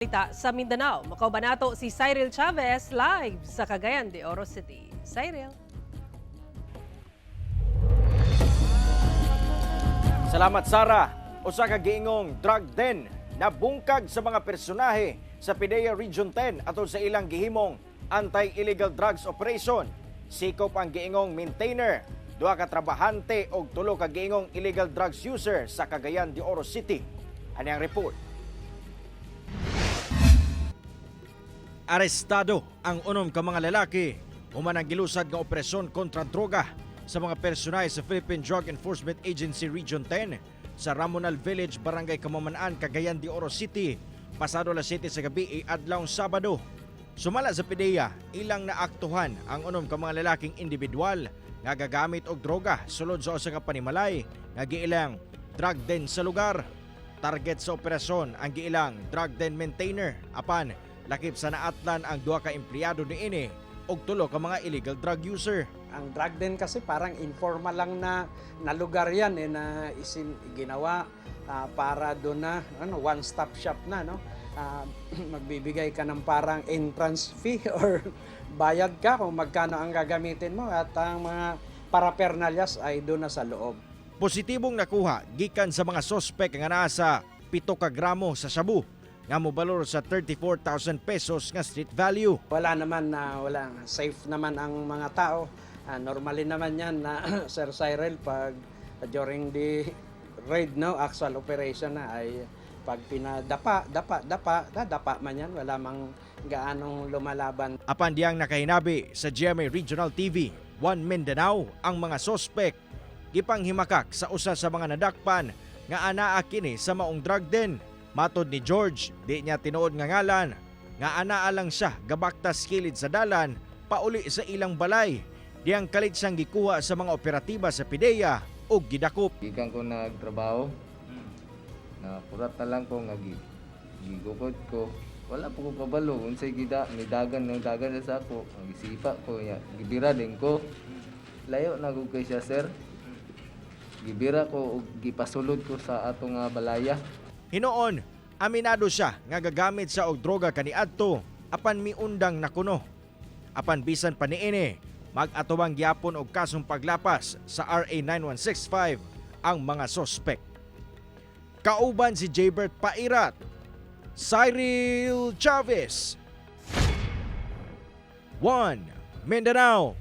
Balita sa Mindanao, makauban si Cyril Chavez live sa Cagayan de Oro City. Cyril. Salamat Sara. Usa ka giingong drug den nabungkag sa mga personahe sa PIDEA Region 10 atol sa ilang gihimong anti-illegal drugs operation. Sikop ang giingong maintainer, duha ka trabahante og tulo ka giingong illegal drugs user sa Cagayan de Oro City. Ani ang report. Arestado ang unom ka mga lalaki human ang gilusad nga operasyon kontra droga sa mga personahe sa Philippine Drug Enforcement Agency Region 10 sa Ramonal Village, Barangay Kamamanaan, Cagayan de Oro City, pasado alas 7 sa gabi adlawng Sabado. Sumala sa PIDEA, ilang naaktuhan ang unom ka mga lalaking individual nga gagamit og droga sulod sa usa ka panimalay nga giilang drug den sa lugar. Target sa operasyon ang giilang drug den maintainer apan lakip sa naatlan ang duha ka empleyado niini og tulo ka mga illegal drug user. Ang drug den kasi parang informal lang na lugar yan na ginawa para doon na one-stop shop na magbibigay ka ng parang entrance fee or bayad ka kung magkano ang gagamitin mo at ang mga parapernalyas ay doon na sa loob. Positibong nakuha gikan sa mga sospek nga nasa 7 ka gramo sa shabu nga mobalor sa 34,000 pesos nga street value. Wala naman wala safe naman ang mga tao. Normally naman yan na Sir Cyril pag during the raid actual operation na ay pag pinadapa, dadapa man yan, wala mang gaanong lumalaban. Apan diyang nakahinabi sa GMA Regional TV, 1 Mindanao ang mga sospek gipanghimakak sa usa sa mga nadakpan nga anaa kini sa maong drug den. Matod ni George, di niya tinuod nga ngalan, nga anaa lang siya gabaktas kilid sa dalan pauli sa ilang balay. Diyang kalit siyang gikuha sa mga operatiba sa PIDEA o gidakop. Gikan ko nagtrabaho, napurat na lang ko, gigukod ko. Wala po ko kabalo, unsay nidagan sa ako, gisipa ko, gibira din ko. Layo na ko kay siya, sir. Gibira ko, gipasulod ko sa atong balaya. Hinoon, aminado siya nga gagamit sa og droga kaniadto apan miundang nakuno. Apan bisan pa niini, mag-atubang gyapon og kasong paglapas sa RA 9165 ang mga sospek. Kauban si Jaybert Pairat, Cyril Chavez, 1 Mindanao.